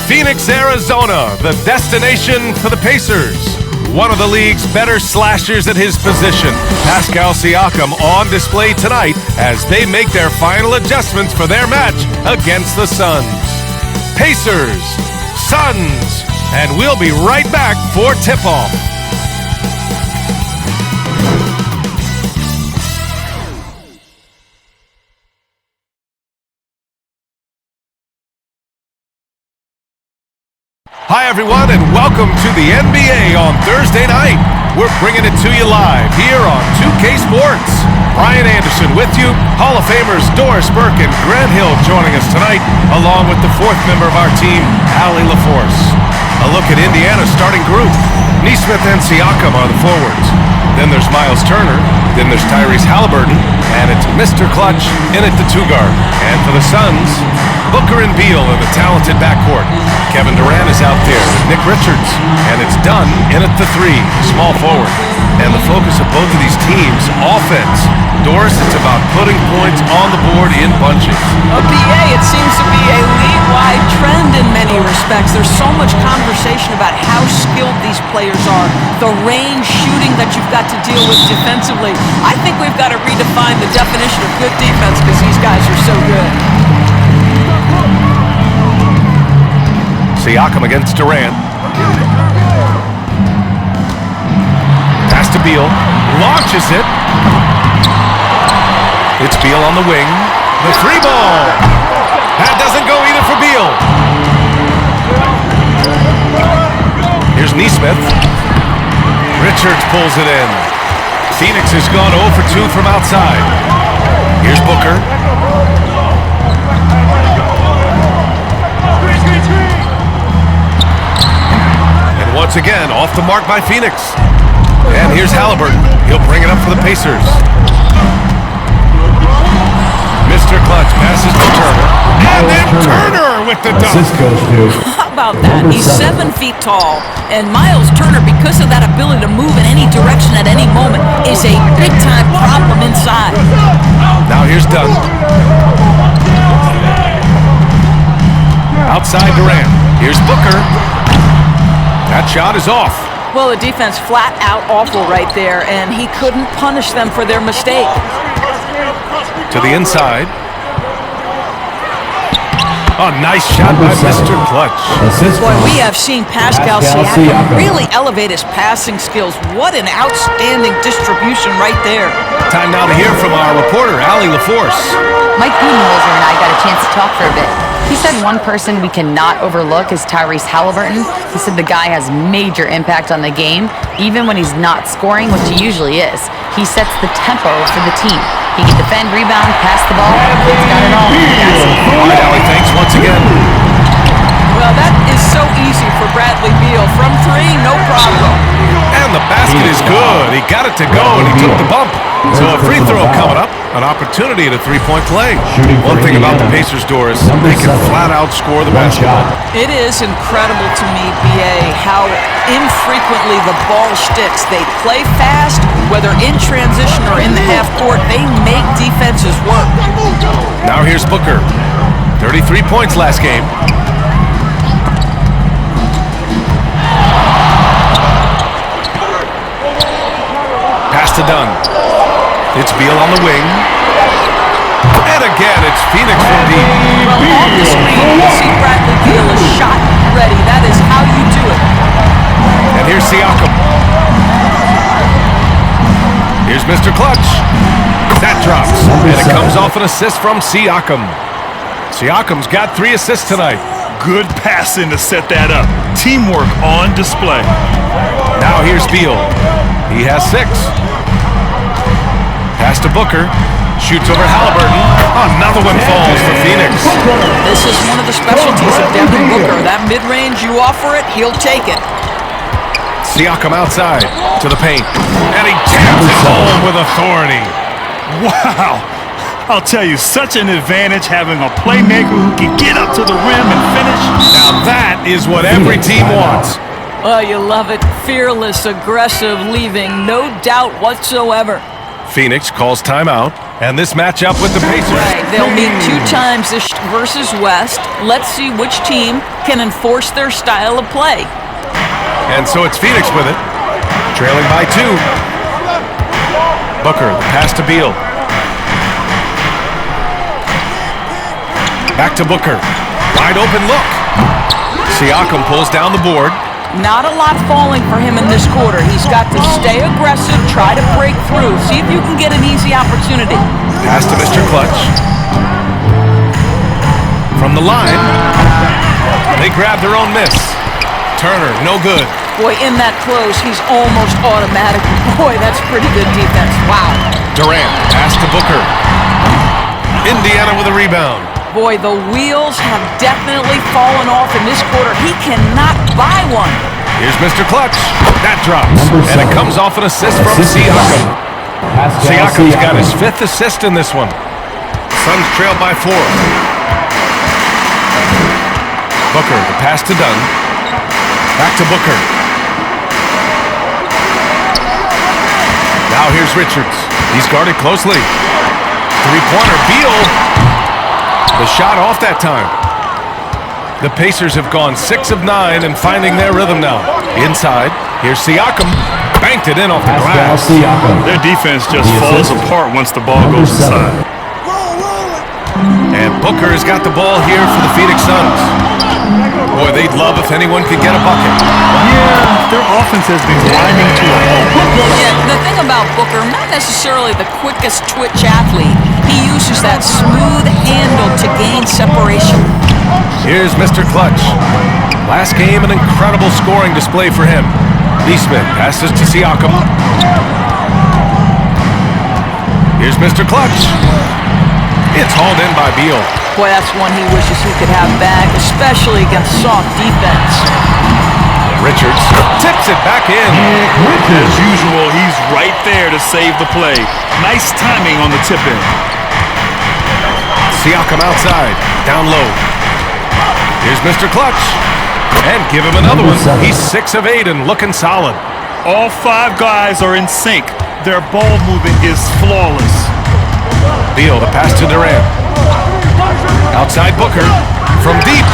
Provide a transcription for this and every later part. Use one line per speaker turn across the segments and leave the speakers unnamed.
Phoenix, Arizona, the destination for the Pacers. One of the league's better slashers at his position, Pascal Siakam, on display tonight as they make their final adjustments for their match against the Suns. Pacers, Suns, and we'll be right back for tip-off. Hi, everyone, and welcome to the NBA on Thursday night. We're bringing it to you live here on 2K Sports. Brian Anderson with you, Hall of Famers Doris Burke and Grant Hill joining us tonight, along with the fourth member of our team, Allie LaForce. A look at Indiana's starting group. Nesmith and Siakam are the forwards. Then there's Miles Turner. Then there's Tyrese Halliburton. And it's Mr. Clutch in at the two-guard. And for the Suns, Booker and Beal in the talented backcourt. Kevin Durant is out there with Nick Richards. And it's Dunn in at the three, small forward. And the focus of both of these teams, offense. Doris, it's about putting points on the board in bunches.
BA, it seems to be a league-wide trend in many respects. There's so much conversation about how skilled these players are, the range shooting that you've got to deal with defensively. I think we've got to redefine the definition of good defense because these guys are so good.
Siakam against Durant. Pass to Beal. Launches it. It's Beal on the wing. The three ball. That doesn't go either for Beal. Here's Nesmith. Richards pulls it in. Phoenix has gone 0 for 2 from outside. Here's Booker. And once again, off the mark by Phoenix. And here's Halliburton. He'll bring it up for the Pacers. Mr. Clutch passes to Turner. And then Turner with the dunk.
How about that? He's 7 feet tall. And Miles Turner, because of that ability to move in any direction at any moment, is a big-time problem inside.
Now here's Dunn. Outside Durant. Here's Booker. That shot is off.
Well, the defense flat out awful right there, and he couldn't punish them for their mistake.
To the inside. Oh, nice shot by Mr. Clutch.
Boy, we have seen Pascal Siakam really elevate his passing skills. What an outstanding distribution right there.
Time now to hear from our reporter, Allie LaForce.
Mike Budenholzer and I got a chance to talk for a bit. He said one person we cannot overlook is Tyrese Halliburton. He said the guy has major impact on the game, even when he's not scoring, which he usually is. He sets the tempo for the team. He can defend, rebound, pass the ball. He's got it all.
All right, Allie, thanks once again.
Well, that is so easy for Bradley Beal. From 3, no problem.
And the basket is good. He got it to go, and he took the bump. So a free throw coming up, an opportunity at a three-point play. One thing about the Pacers, Doris, they can flat-out score the basketball.
It is incredible to me, BA, how infrequently the ball sticks. They play fast, whether in transition or in the half court. They make defenses work.
Now here's Booker. 33 points last game. Pass to Dunn. It's Beal on the wing. And again, it's Phoenix from deep.
Well, off the screen, you can see Bradley Beal is shot ready. That is how you do it.
And here's Siakam. Here's Mr. Clutch. That drops. And it comes off an assist from Siakam. Siakam's got 3 assists tonight.
Good passing to set that up. Teamwork on display.
Now here's Beal. He has 6. Pass to Booker. Shoots over Halliburton. Another one falls for Phoenix.
This is one of the specialties of Devin Booker. That mid-range, you offer it, he'll take it.
Siakam outside to the paint. And he jams it home with authority.
Wow. I'll tell you, such an advantage having a playmaker who can get up to the rim and finish.
Now that is what every team wants.
Oh, you love it. Fearless, aggressive, leaving, no doubt whatsoever.
Phoenix calls timeout. And this matchup with the Pacers.
Right, they'll meet 2 times this versus West. Let's see which team can enforce their style of play.
And so it's Phoenix with it, trailing by 2. Booker, the pass to Beal. Back to Booker. Wide open look. Siakam pulls down the board.
Not a lot falling for him in this quarter. He's got to stay aggressive, try to break through, see if you can get an easy opportunity.
Pass to Mr. Clutch. From the line, they grab their own miss. Turner, no good.
Boy, in that close, he's almost automatic. Boy, that's pretty good defense. Wow.
Durant, pass to Booker. Indiana with a rebound.
Boy, the wheels have definitely fallen off in this quarter. He cannot buy one.
Here's Mr. Clutch. That drops. And it comes off an assist from Siakam. Siakam's got his 5th assist in this one. Suns trail by 4. Booker, the pass to Dunn. Back to Booker. Now here's Richards. He's guarded closely. Three-pointer, Beal. The shot off that time. The Pacers have gone 6 of 9 and finding their rhythm now. Inside, here's Siakam. Banked it in off the glass.
Their defense just falls apart once the ball goes inside.
And Booker has got the ball here for the Phoenix Suns. Boy, they'd love if anyone could get a bucket.
Yeah, their offense has been grinding to a halt.
Yeah, the thing about Booker, not necessarily the quickest twitch athlete. He uses that smooth handle to gain separation.
Here's Mr. Clutch. Last game, an incredible scoring display for him. Neesmith passes to Siakam. Here's Mr. Clutch. It's hauled in by Beal.
Boy, that's one he wishes he could have back, especially against soft defense.
Richards tips it back in.
As usual, he's right there to save the play. Nice timing on the tip-in.
Siakam outside, down low. Here's Mr. Clutch. And give him another one. He's 6 of 8 and looking solid.
All 5 guys are in sync. Their ball movement is flawless.
Beal, the pass to Durant. Outside Booker. From deep.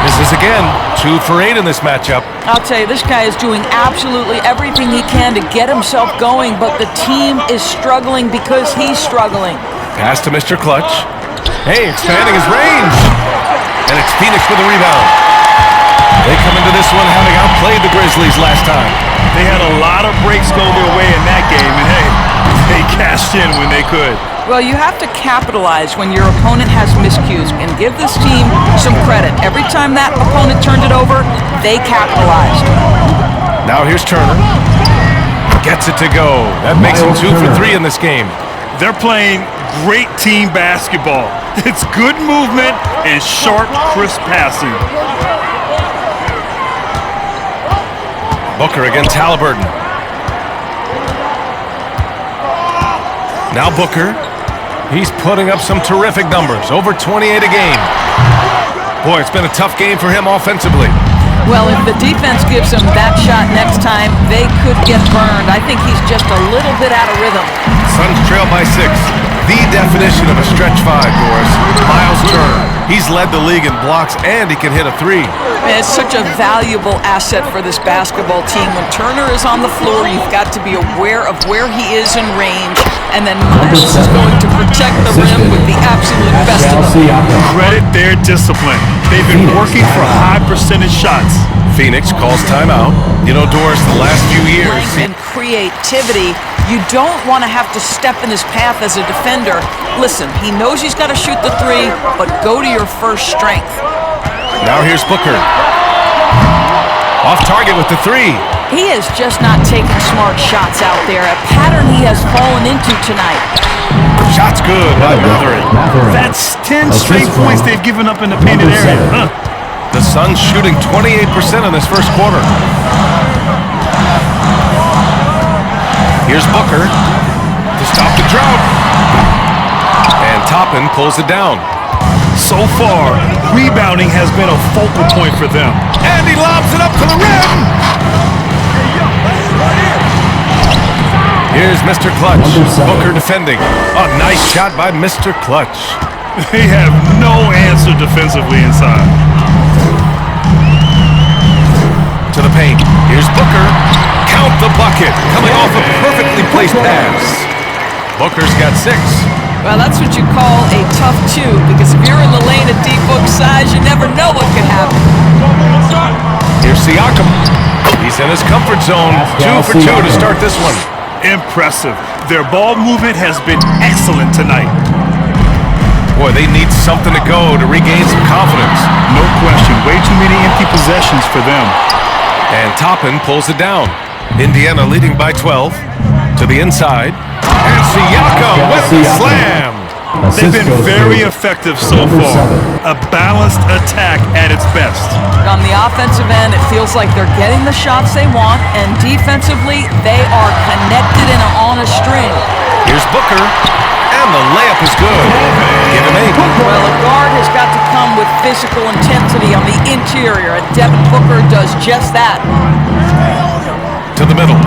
Misses again. 2 for 8 in this matchup.
I'll tell you, this guy is doing absolutely everything he can to get himself going, but the team is struggling because he's struggling.
Pass to Mr. Clutch. Hey, expanding his range. And it's Phoenix with a rebound. They come into this one having outplayed the Grizzlies last time.
They had a lot of breaks go their way in that game, and hey, they cashed in when they could.
Well, you have to capitalize when your opponent has miscues, and give this team some credit. Every time that opponent turned it over, they capitalized.
Now here's Turner. Gets it to go. That makes him 2 for 3 in this game.
They're playing great team basketball. It's good movement and sharp, crisp passing.
Booker against Halliburton. Now Booker. He's putting up some terrific numbers. Over 28 a game. Boy, it's been a tough game for him offensively.
Well, if the defense gives him that shot next time, they could get burned. I think he's just a little bit out of rhythm.
Suns trail by 6. The definition of a stretch 5, Doris. Miles Turner. He's led the league in blocks, and he can hit a 3.
And it's such a valuable asset for this basketball team. When Turner is on the floor, you've got to be aware of where he is in range, and then Miles is going to protect the rim with the absolute best of them.
Credit their discipline. They've been working for high percentage shots.
Phoenix calls timeout. You know, Doris, the last few years...
Length and creativity. You don't want to have to step in his path as a defender. Listen, he knows he's got to shoot the 3, but go to your first strength.
Now here's Booker. Off target with the 3.
He is just not taking smart shots out there, a pattern he has fallen into tonight.
Shot's good by Matherin.
That's 10 straight points they've given up in the painted area. Huh?
The Suns shooting 28% in this first quarter. Here's Booker to stop the drought. And Toppin pulls it down.
So far, rebounding has been a focal point for them.
And he lobs it up to the rim. Here's Mr. Clutch. Booker defending. Oh, nice shot by Mr. Clutch.
They have no answer defensively inside.
To the paint. Here's Booker. Count the bucket. Coming off a perfectly placed pass. Booker's got 6.
Well, that's what you call a tough 2, because if you're in the lane at deep book size, you never know what could happen.
Here's Siakam. He's in his comfort zone. 2 for 2 to start this one.
Impressive. Their ball movement has been excellent tonight.
Boy, they need something to go to regain some confidence.
No question. Way too many empty possessions for them.
And Toppin pulls it down. Indiana leading by 12. To the inside. And Siakam with the slam.
They've been very effective so far. A balanced attack at its best.
On the offensive end, it feels like they're getting the shots they want, and defensively, they are connected and on a string.
Here's Booker, and the layup is good. Give him 8.
Well, a guard has got to come with physical intensity on the interior, and Devin Booker does just that.
To the middle.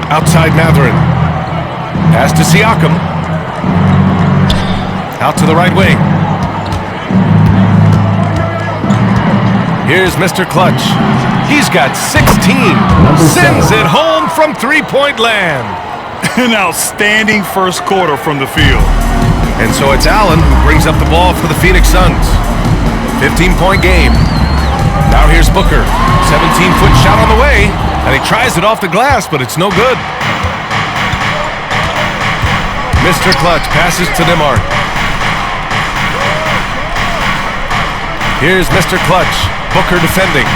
Outside Matherin. Pass to Siakam. Out to the right wing. Here's Mr. Clutch. He's got 16. Sends it home from three-point land.
An outstanding first quarter from the field.
And so it's Allen who brings up the ball for the Phoenix Suns. 15-point game. Now here's Booker. 17-foot shot on the way. And he tries it off the glass, but it's no good. Mr. Clutch passes to Nembhard. Here's Mr. Clutch. Booker defending.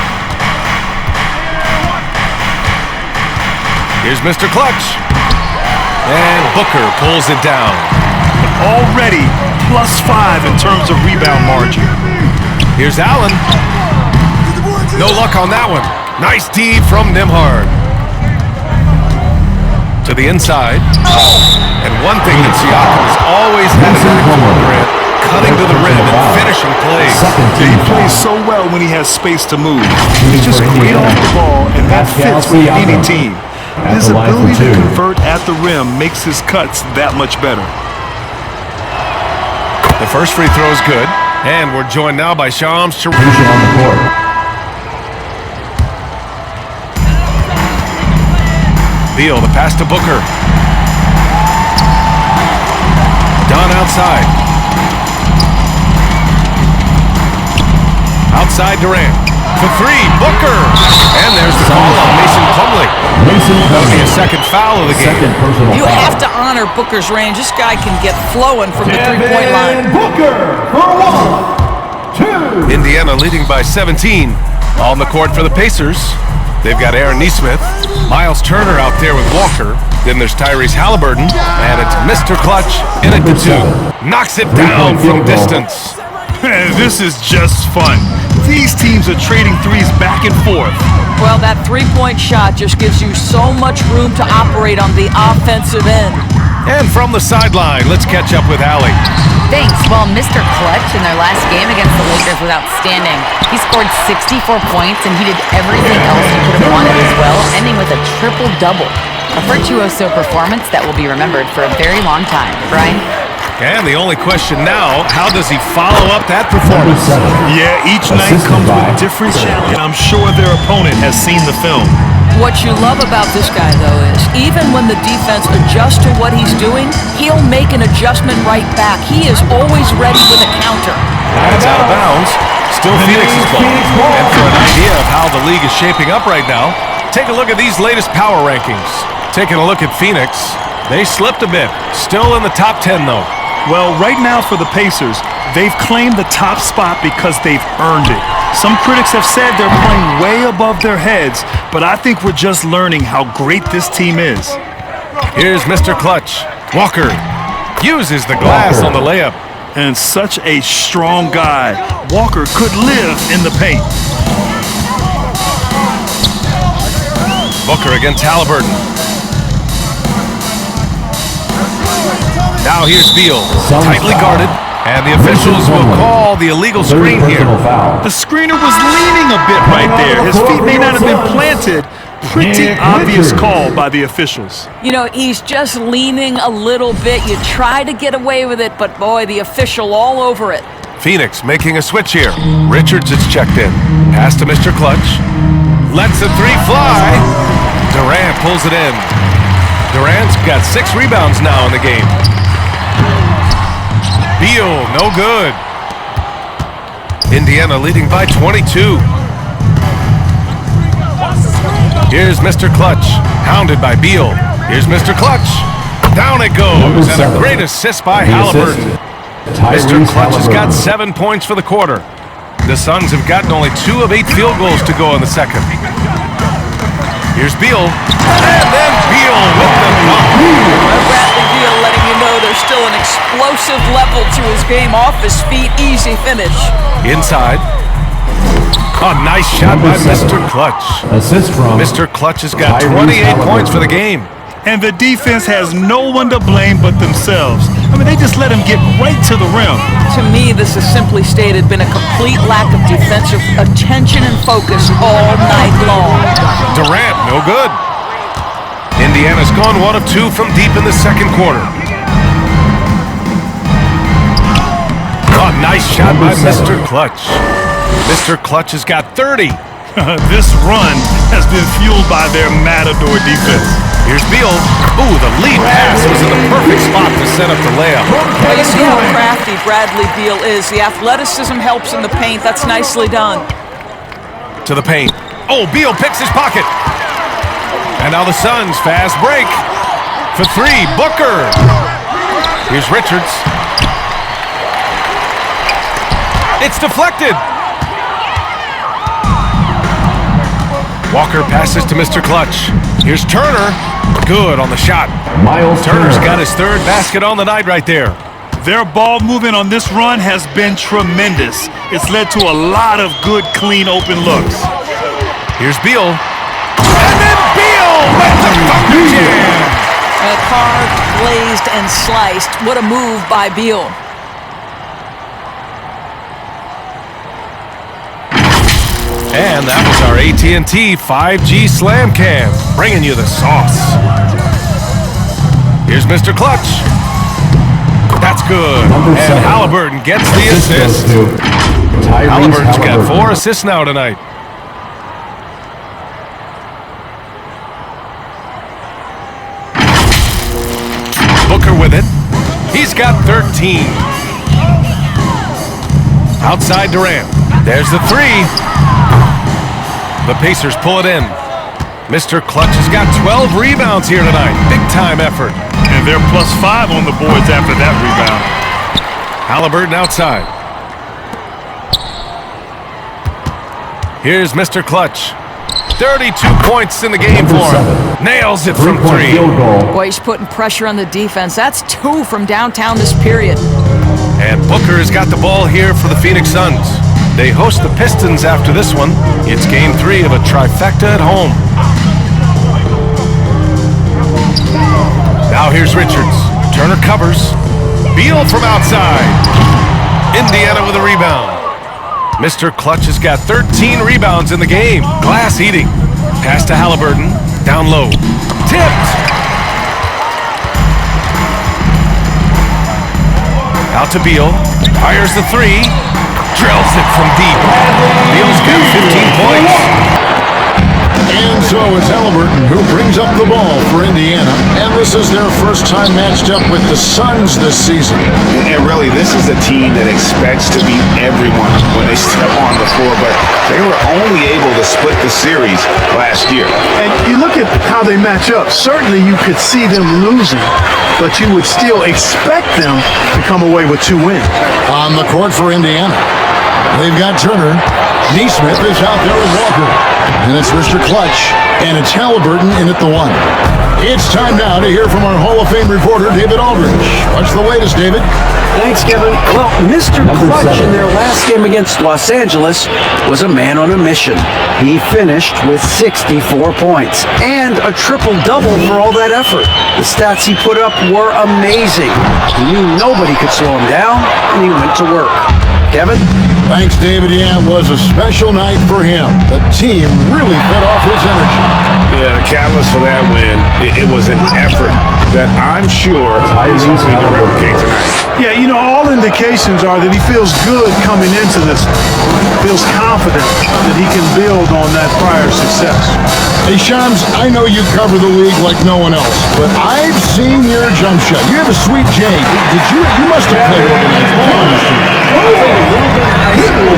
Here's Mr. Clutch. And Booker pulls it down.
Already +5 in terms of rebound margin.
Here's Allen. No luck on that one. Nice D from Nembhard. To the inside. And one thing that Siakam has always had an eye for, Grant, cutting to the rim and finishing plays.
He plays so well when he has space to move. He's just great off the ball, and that fits with any team. His ability to convert at the rim makes his cuts that much better.
The first free throw is good, and we're joined now by Shams Charania.
on the court.
Beal, the pass to Booker. Dunn outside. Outside Durant. For 3, Booker. And there's the call on Mason Plumlee. That'll be a second foul of the game.
You have to honor Booker's range. This guy can get flowing from the three-point line.
Booker for 1, 2.
Indiana leading by 17. On the court for the Pacers. They've got Aaron Nesmith, Miles Turner out there with Walker. Then there's Tyrese Halliburton, and it's Mr. Clutch in it to 2. Knocks it down from distance.
This is just fun. These teams are trading threes back and forth.
Well, that three-point shot just gives you so much room to operate on the offensive end.
And from the sideline, let's catch up with Allie.
Thanks. Well, Mr. Clutch in their last game against the Lakers was outstanding. He scored 64 points, and he did everything else he could have wanted as well, ending with a triple-double. A virtuoso performance that will be remembered for a very long time. Brian?
And the only question now, how does he follow up that performance?
Yeah, each night comes with different challenge, and I'm sure their opponent has seen the film.
What you love about this guy, though, is even when the defense adjusts to what he's doing, he'll make an adjustment right back. He is always ready with a counter.
That's out of bounds. Still Phoenix's ball. And for an idea of how the league is shaping up right now, take a look at these latest power rankings. Taking a look at Phoenix, they slipped a bit. Still in the top 10, though.
Well, right now for the Pacers, they've claimed the top spot because they've earned it. Some critics have said they're playing way above their heads, but I think we're just learning how great this team is.
Here's Mr. Clutch. Walker uses the glass on the layup.
And such a strong guy. Walker could live in the paint.
Booker against Halliburton. Now here's Beal, tightly guarded, and the officials will call the illegal screen here.
The screener was leaning a bit right there. His feet may not have been planted, pretty obvious call by the officials.
You know, he's just leaning a little bit. You try to get away with it, but boy, the official all over it.
Phoenix making a switch here. Richards is checked in. Pass to Mr. Clutch. Lets the three fly. Durant pulls it in. Durant's got 6 rebounds now in the game. Beal, no good. Indiana leading by 22. Here's Mr. Clutch, hounded by Beal. Here's Mr. Clutch. Down it goes, and a great assist by Halliburton. Mr. Clutch has got 7 points for the quarter. The Suns have gotten only 2 of 8 field goals to go in the second. Here's Beal, and then Beal with the dunk.
Bradley Beal letting you know there's still an explosive level to his game. Off his feet, easy finish.
Inside. A nice shot by Mr. Clutch.
Assist from
Mr. Clutch has got 28 points for the game.
And the defense has no one to blame but themselves. I mean, they just let him get right to the rim.
To me, this is simply stated been a complete lack of defensive attention and focus all night long.
Durant, no good. Indiana's gone 1 of 2 from deep in the second quarter. A nice shot by Mr. Clutch. Mr. Clutch has got 30.
This run has been fueled by their matador defense.
Here's Beal. Ooh, the lead pass was in the perfect spot to set up the layup.
Well, you see how crafty Bradley Beal is. The athleticism helps in the paint. That's nicely done.
To the paint. Oh, Beal picks his pocket. And now the Suns fast break. For 3, Booker. Here's Richards. It's deflected. Walker passes to Mr. Clutch. Here's Turner. Good on the shot. Turner's got his 3rd basket on the night right there.
Their ball movement on this run has been tremendous. It's led to a lot of good, clean, open looks.
Here's Beal. And then Beal with the thunder jam.
Carved, glazed, and sliced. What a move by Beal.
And that was our AT&T 5G Slam Cam, bringing you the sauce. Here's Mr. Clutch. That's good. And Halliburton gets the assist. Halliburton's got 4 assists now tonight. Booker with it. He's got 13. Outside Durant. There's the 3. The Pacers pull it in. Mr. Clutch has got 12 rebounds here tonight. Big-time effort.
And they're +5 on the boards after that rebound.
Halliburton outside. Here's Mr. Clutch. 32 points in the game for him. Nails it from 3.
Boy, he's putting pressure on the defense. That's 2 from downtown this period.
And Booker has got the ball here for the Phoenix Suns. They host the Pistons after this one. It's game 3 of a trifecta at home. Now here's Richards. Turner covers. Beal from outside. Indiana with a rebound. Mr. Clutch has got 13 rebounds in the game. Glass eating. Pass to Halliburton. Down low. Tipped. Out to Beal. Fires the 3. Drills it from deep. Beal's got 15 points.
And so it's Halliburton who brings up the ball for Indiana. And this is their first time matched up with the Suns this season.
And really, this is a team that expects to beat everyone when they step on the floor, but they were only able to split the series last year.
And you look at how they match up. Certainly you could see them losing, but you would still expect them to come away with 2 wins.
On the court for Indiana, they've got Turner. Neesmith is out there with Walker. And it's Mr. Clutch. And it's Halliburton in at the 1. It's time now to hear from our Hall of Fame reporter, David Aldridge. What's the latest, David?
Thanks, Kevin. Well, Mr. Clutch in their last game against Los Angeles was a man on a mission. He finished with 64 points and a triple-double for all that effort. The stats he put up were amazing. He knew nobody could slow him down, and he went to work. Kevin?
Thanks, David. Yeah, it was a special night for him. The team really fed off his energy.
Yeah, the catalyst for that win, it was an effort that I'm sure he's going to replicate tonight.
Yeah, you know, all indications are that he feels good coming into this. Feels confident that he can build on that prior success.
Hey, Shams, I know you cover the league like no one else, but I've seen your jump shot. You have a sweet J. You must have played organized ball on this team.
A little bit in high school,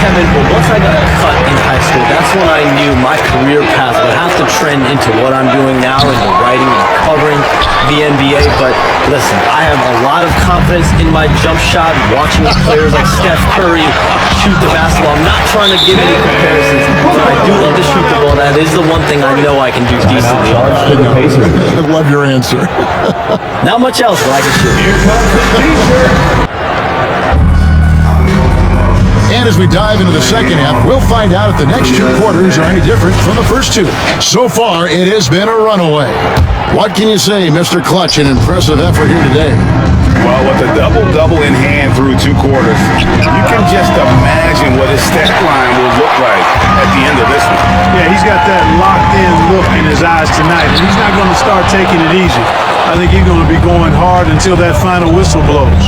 Kevin, but once I got cut in high school, that's when I knew my career path would have to trend into what I'm doing now, into writing and covering the NBA. But listen, I have a lot of confidence in my jump shot, watching players like Steph Curry shoot the basketball. I'm not trying to give any comparisons, but I do love to shoot the ball. That is the one thing I know I can do decently.
I love your answer.
Not much else, but I can shoot.
And as we dive into the second half, we'll find out if the next two quarters are any different from the first two. So far, it has been a runaway. What can you say, Mr. Clutch? An impressive effort here today.
Well, with a double-double in hand through two quarters, you can just imagine what his stat line will look like at the end of this one.
Yeah, he's got that locked-in look in his eyes tonight, and he's not going to start taking it easy. I think he's going to be going hard until that final whistle blows.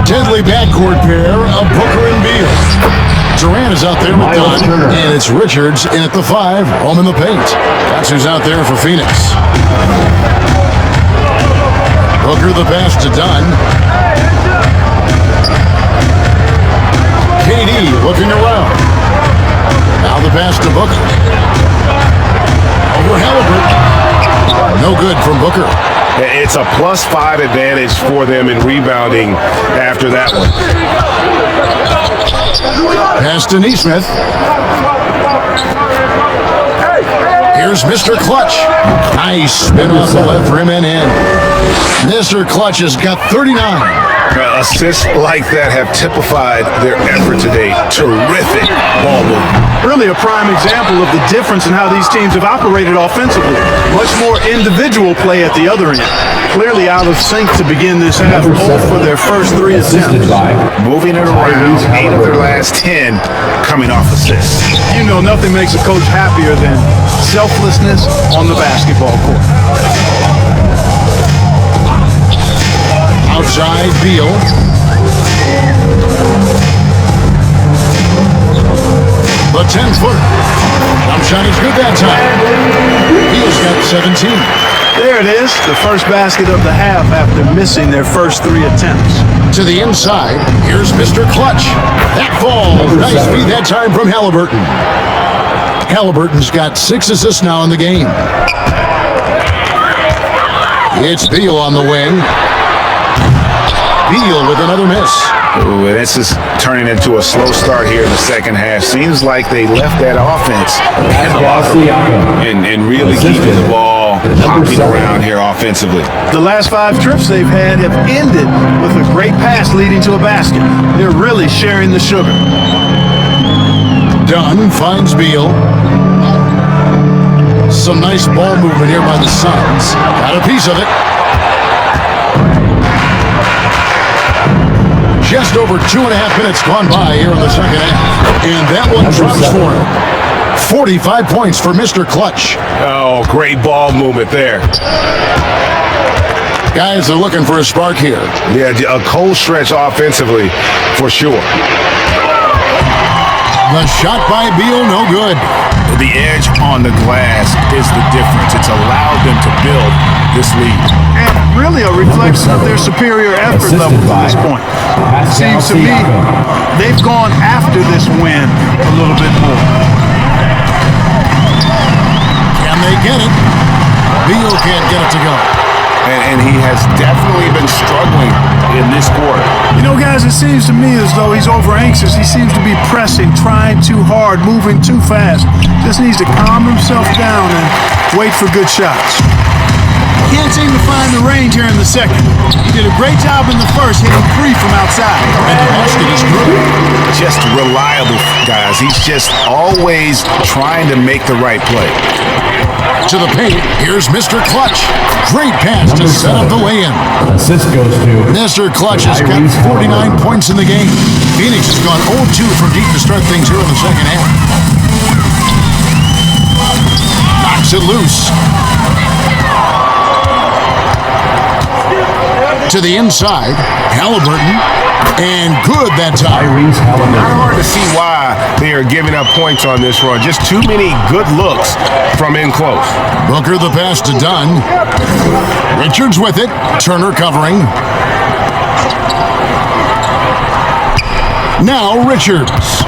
Deadly backcourt pair of Booker and Beal. Durant is out there with Dunn, and it's Richards in at the 5, home in the paint. That's who's out there for Phoenix. Booker the pass to Dunn. KD looking around. Now the pass to Booker. Over Halliburton. No good from Booker.
It's a +5 advantage for them in rebounding after that one.
Pass to Neesmith. Here's Mr. Clutch. Nice spin off the left rim and in. Mr. Clutch has got 39.
Assists like that have typified their effort today. Terrific ball movement.
Really a prime example of the difference in how these teams have operated offensively. Much more individual play at the other end. Clearly out of sync to begin this half, both for their first 3 attempts.
Moving it around, 8 of their last 10 coming off assists.
You know, nothing makes a coach happier than selflessness on the basketball court.
Outside Beal. The 10-footer. Jump shot is good that time. Beal's got 17.
There it is, the first basket of the half after missing their first 3 attempts.
To the inside, here's Mr. Clutch. That ball, nice feed that time from Halliburton. Halliburton's got 6 assists now in the game. It's Beal on the wing. Beal with another miss.
Ooh, this is turning into a slow start here in the second half. Seems like they left that offense and really keeping the ball hopping around here offensively.
The last 5 trips they've had have ended with a great pass leading to a basket. They're really sharing the sugar.
Dunn finds Beal. Some nice ball movement here by the Suns. Got a piece of it. Just over 2.5 minutes gone by here in the second half. And that one drops for him. 45 points for Mr. Clutch.
Oh, great ball movement there.
Guys are looking for a spark here.
Yeah, a cold stretch offensively for sure.
The shot by Beal, no good.
The edge on the glass is the difference. It's allowed them to build this lead.
And really a reflection of their superior effort level to this point. It seems to me they've gone after this win a little bit more.
Can they get it? Beal can't get it to go.
And he has definitely been struggling in this quarter.
You know, guys, it seems to me as though he's over anxious. He seems to be pressing, trying too hard, moving too fast. Just needs to calm himself down and wait for good shots. Can't seem to find the range here in the second. He did a great job in the first, hitting free from outside.
And the basket is good.
Just reliable, guys. He's just always trying to make the right play.
To the paint, here's Mr. Clutch. Great pass to set up the lay-in.
Assist goes to
Mr. Clutch has got 49 points in the game. Phoenix has gone 0-2 from deep to start things here in the second half. Knocks it loose. To the inside, Halliburton, and good that time.
Not hard to see why they are giving up points on this run. Just too many good looks from in close.
Booker the pass to Dunn. Richards with it. Turner covering. Now Richards.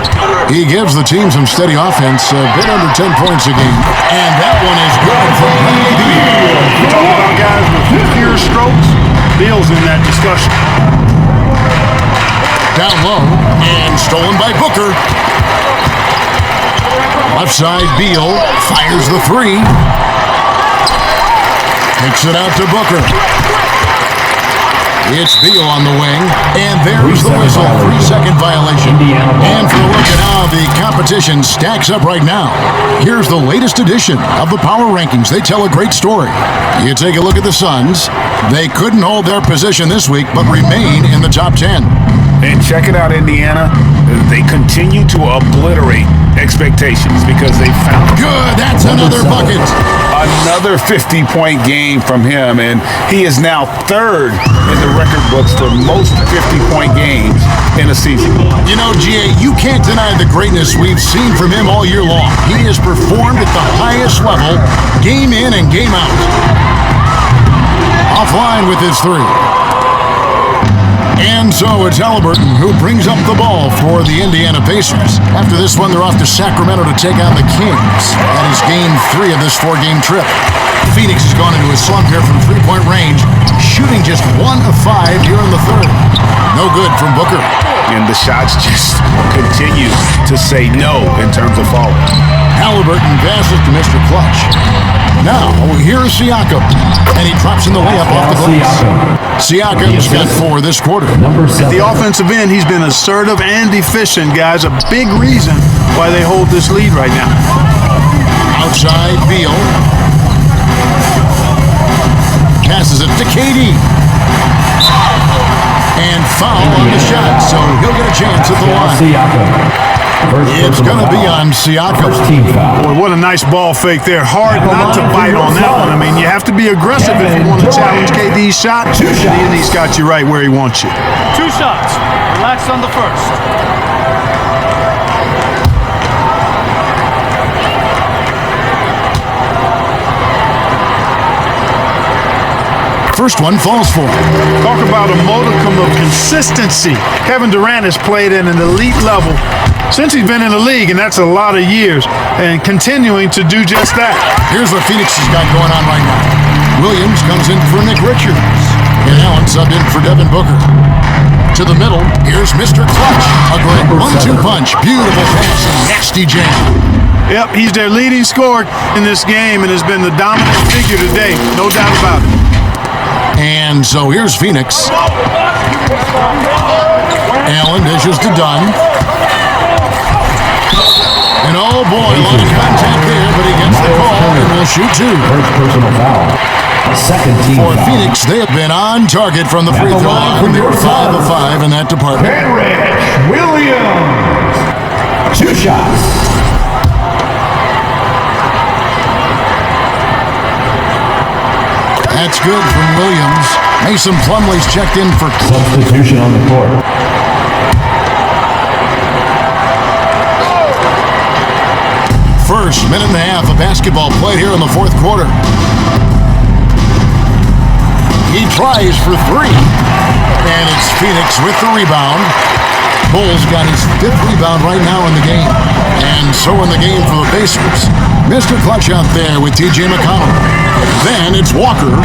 He gives the team some steady offense, a bit under 10 points a game. And that one is good from Bradley Beal.
We're talking about guys with pure strokes. Beal's in that discussion.
Down low and stolen by Booker. Left side, Beal fires the three. Takes it out to Booker. It's Beal on the wing, and there's the whistle. 3-second violation. And for a look at how the competition stacks up right now, here's the latest edition of the Power Rankings. They tell a great story. You take a look at the Suns. They couldn't hold their position this week, but remain in the top 10.
And check it out, Indiana. They continue to obliterate expectations because they found
good. That's another bucket.
Another 50-point game from him, and he is now third in the record books for most 50-point games in a season.
You know, GA, you can't deny the greatness we've seen from him all year long. He has performed at the highest level, game in and game out. Offline with his three. And so it's Halliburton who brings up the ball for the Indiana Pacers. After this one, they're off to Sacramento to take on the Kings. That is game 3 of this 4-game trip. Phoenix has gone into a slump here from three-point range, shooting just 1 of 5 here in the third. No good from Booker.
And the shots just continue to say no in terms of falling.
Halliburton passes to Mr. Clutch. Now, here's Siakam, and he drops in the layup off the glass. Siakam's got 4 this quarter.
At the offensive end, he's been assertive and efficient, guys. A big reason why they hold this lead right now.
Outside, Beal. Passes it to KD. And foul on the shot, so he'll get a chance at the line. It's going to be on Siakam.
Boy, what a nice ball fake there. Hard not to bite on that one. I mean, you have to be aggressive if you want to challenge KD's shot. And he's got you right where he wants you.
2 shots. Relax on the first.
First one falls for him.
Talk about a modicum of consistency. Kevin Durant has played at an elite level since he's been in the league, and that's a lot of years, and continuing to do just that.
Here's what Phoenix has got going on right now. Williams comes in for Nick Richards, and Allen subbed in for Devin Booker. To the middle, here's Mr. Clutch. A great 1-2 punch. Beautiful pass and nasty jam.
Yep, he's their leading scorer in this game and has been the dominant figure today, no doubt about it.
And so here's Phoenix. Allen dishes to Dunn. And oh boy, a lot of contact there, but he gets the call and will shoot 2.
First personal foul. Second team
For
foul.
Phoenix, they have been on target from the free throw line. They were 5 of 5 in that department.
Williams. 2 shots.
That's good from Williams. Mason Plumlee's checked in for
Substitution on the court.
First minute and a half of basketball played here in the fourth quarter. He tries for 3. And it's Phoenix with the rebound. Bulls got his 5th rebound right now in the game. And so in the game for the Pacers. Mr. Clutch out there with T.J. McConnell. Then it's Walker.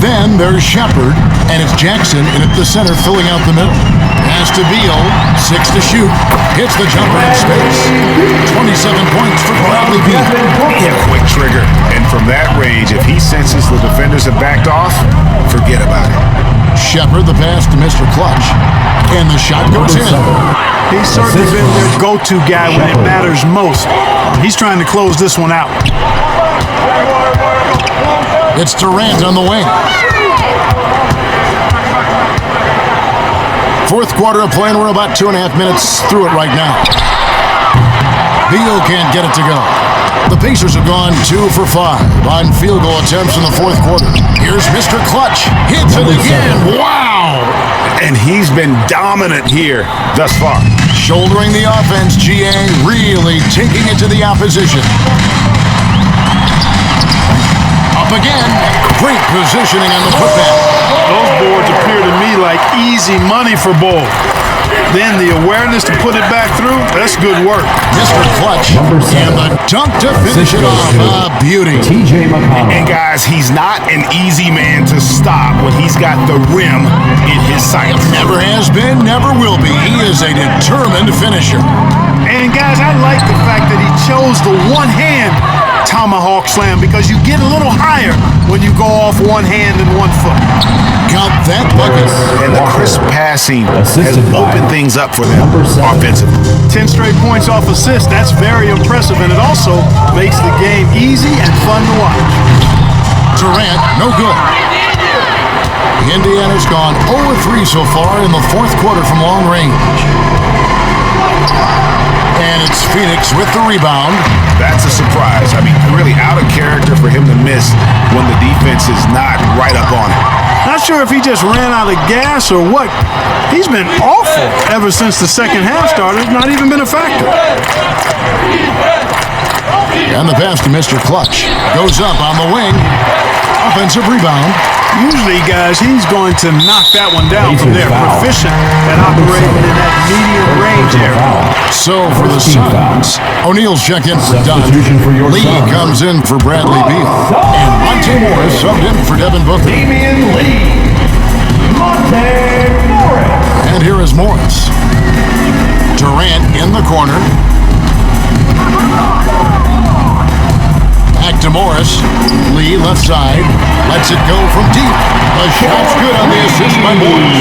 Then there's Shepard. And it's Jackson in at the center filling out the middle. Pass to Beal. 6 to shoot. Hits the jumper in space. 27 points for Bradley Beal.
Quick trigger. And from that range, if he senses the defenders have backed off, forget about it.
Shepard the pass to Mr. Clutch. And the shot goes in.
He's certainly been their go-to guy when it matters most. He's trying to close this one out.
It's Durant on the wing. Fourth quarter of play, and we're about 2.5 minutes through it right now. Beal can't get it to go. The Pacers have gone 2 for 5 on field goal attempts in the fourth quarter. Here's Mr. Clutch. Hits it again. Wow!
And he's been dominant here thus far.
Shouldering the offense, GA really taking it to the opposition. Up again. Great positioning on the putback.
Those boards appear to me like easy money for Bull. Then the awareness to put it back through, that's good work.
Mr. Clutch, and the dunk to finish it off. Beauty.
And guys, he's not an easy man to stop when he's got the rim in his sights.
Never has been, never will be. He is a determined finisher.
And guys, I like the fact that he chose the one-hand tomahawk slam because you get a little higher when you go off one hand and one foot.
Count that bucket.
And the crisp passing has opened things up for them offensively.
10 straight points off assists, that's very impressive, and it also makes the game easy and fun to watch.
Durant, no good. Indiana's gone 0-3 so far in the fourth quarter from long range. And it's Phoenix with the rebound.
That's a surprise. I mean, really out of character for him to miss when the defense is not right up on him.
Not sure if he just ran out of gas or what. He's been awful ever since the second half started. Not even been a factor.
And the pass to Mr. Clutch. Goes up on the wing. Offensive rebound.
Usually, guys, he's going to knock that one down from there. Proficient at operating in that medium range area.
So for the Suns, O'Neal's check in for Dunn. Lee comes in for Bradley Beal. And Monte Morris subbed in for Devin Booker. And here is Morris. Durant in the corner. Back to Morris. Lee left side. Lets it go from deep. The shot's good on the assist by Morris.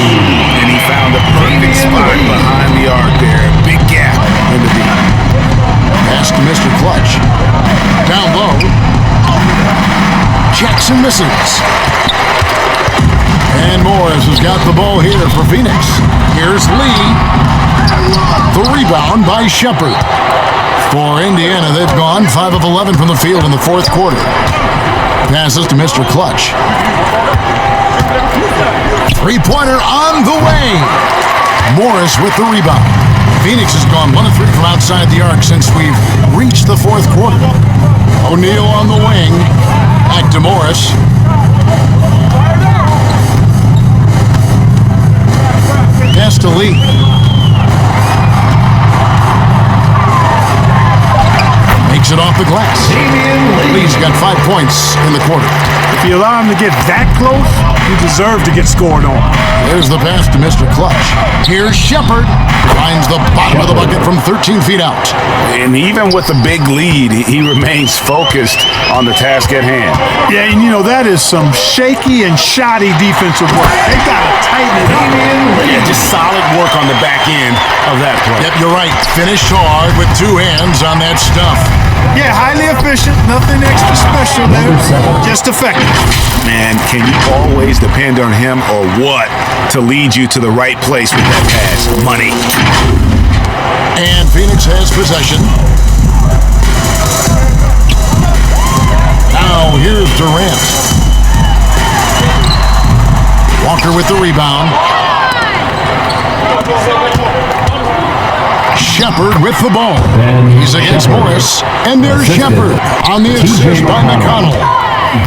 And he found the perfect spot behind the arc there. Big gap in the deep.
Pass to Mr. Clutch. Down low. Jackson misses. And Morris has got the ball here for Phoenix. Here's Lee. The rebound by Shepard. For Indiana, they've gone 5 of 11 from the field in the fourth quarter. Passes to Mr. Clutch. Three-pointer on the way. Morris with the rebound. Phoenix has gone 1 of 3 from outside the arc since we've reached the fourth quarter. O'Neal on the wing. Back to Morris. Pass to Lee. Makes it off the glass. Lee's got 5 points in the quarter.
If you allow him to get that close, you deserve to get scored on.
There's the pass to Mr. Clutch. Here's Shepard. Finds the bottom of the bucket from 13 feet out.
And even with the big lead, he remains focused on the task at hand.
Yeah, and you know, that is some shaky and shoddy defensive work. They got to tighten it up.
Yeah, just solid work on the back end of that play.
Yep, you're right. Finished hard with 2 hands on that stuff.
Yeah, highly efficient. Nothing extra special there. Just effective.
Man, can you always depend on him or what to lead you to the right place with that pass? Money.
And Phoenix has possession. Now here's Durant. Walker with the rebound. Shepard with the ball. He's against Morris. And there's Shepard on the assist by McConnell.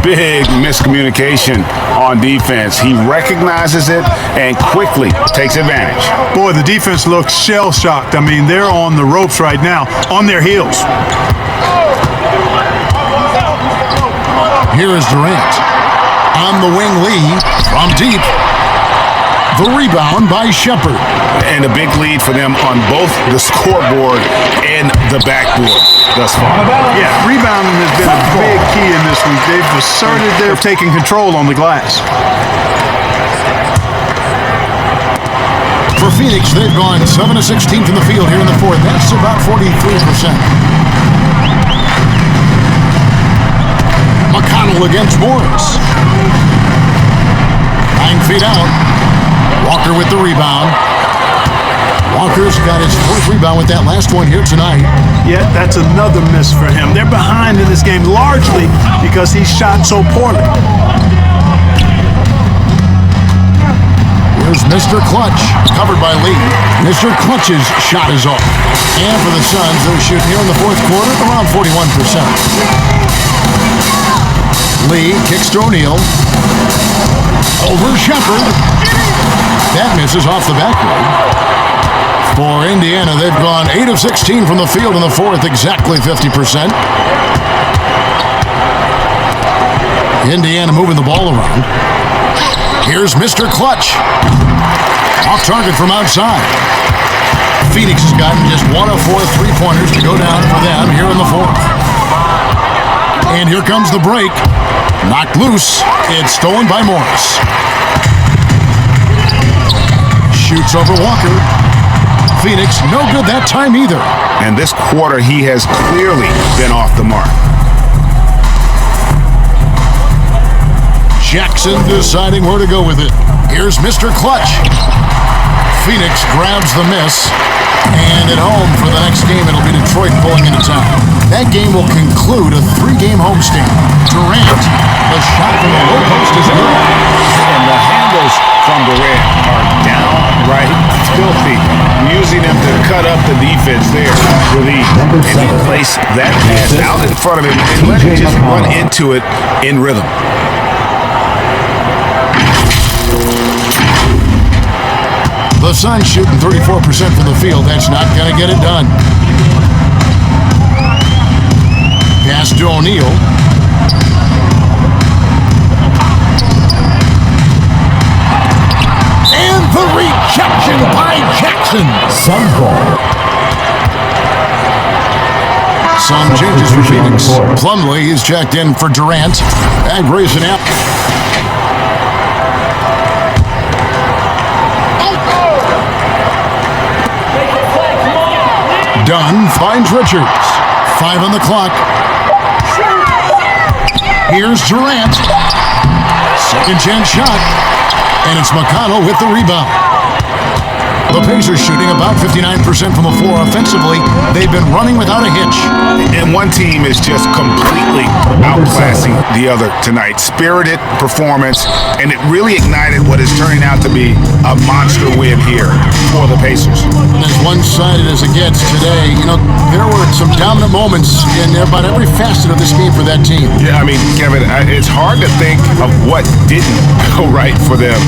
Big miscommunication on defense. He recognizes it and quickly takes advantage.
Boy, the defense looks shell-shocked. I mean, they're on the ropes right now, on their heels.
Here is Durant. On the wing, Lee from deep. The rebound by Shepard.
And a big lead for them on both the scoreboard and the backboard thus far.
Yeah, rebounding has been a big key in this week. They've asserted they're taking control on the glass.
For Phoenix, they've gone 7 of 16 from the field here in the fourth. That's about 43%. McConnell against Morris. 9 feet out. Walker with the rebound. Walker's got his fourth rebound with that last one here tonight.
Yeah, that's another miss for him. They're behind in this game largely because he shot so poorly.
Here's Mr. Clutch, covered by Lee. Mr. Clutch's shot is off. And for the Suns, they're shooting here in the fourth quarter around 41%. Lee kicks to O'Neal. Over Shepard. That misses off the backboard. For Indiana, they've gone 8 of 16 from the field in the fourth, exactly 50%. Indiana moving the ball around. Here's Mr. Clutch. Off target from outside. Phoenix has gotten just 1 of 4 three-pointers to go down for them here in the fourth. And here comes the break. Knocked loose. It's stolen by Morris. Shoots over Walker. Phoenix, no good that time either.
And this quarter, he has clearly been off the mark.
Jackson deciding where to go with it. Here's Mr. Clutch. Phoenix grabs the miss. And at home for the next game, it'll be Detroit pulling into town. That game will conclude a 3-game homestand. Durant, the shot from the low post is good.
And the handles from Durant are downright filthy, using them to cut up the defense there with ease. And he placed that pass out in front of him and let him just run into it in rhythm.
The Suns shooting 34% from the field. That's not going to get it done. Pass to O'Neal. And the rejection by Jackson.
Sun ball.
Some changes for Phoenix. Plumlee is checked in for Durant. And Grayson out. Dunn finds Richards. 5 on the clock. Here's Durant. Second chance shot. And it's McConnell with the rebound. The Pacers shooting about 59% from the floor offensively. They've been running without a hitch.
And one team is just completely outclassing the other tonight. Spirited performance, and it really ignited what is turning out to be a monster win here for the Pacers.
As one-sided as it gets today, there were some dominant moments in about every facet of this game for that team.
Yeah, I mean, Kevin, it's hard to think of what didn't go right for them.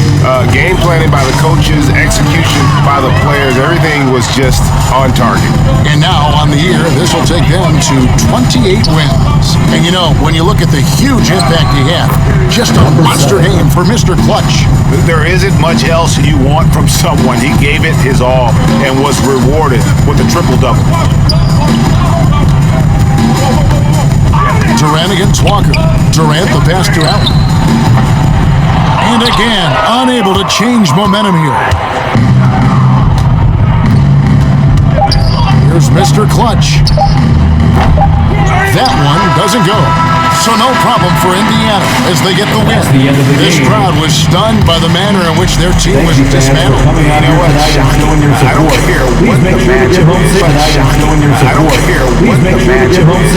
Game planning by the coaches, execution by the players, everything was just on target.
And now, on the year, this will take them to 28 wins. And when you look at the huge impact he had, just a monster game for Mr. Clutch.
There isn't much else you want from someone. He gave it his all and was rewarded with a triple-double.
Durant against Walker. Durant the pass to Allen. And again, unable to change momentum here. Here's Mr. Clutch. That one doesn't go. So no problem for Indiana as they get the win. This crowd was stunned by the manner in which their team was dismantled.
You know what? I don't care what the matchup is. I don't care what the matchup is.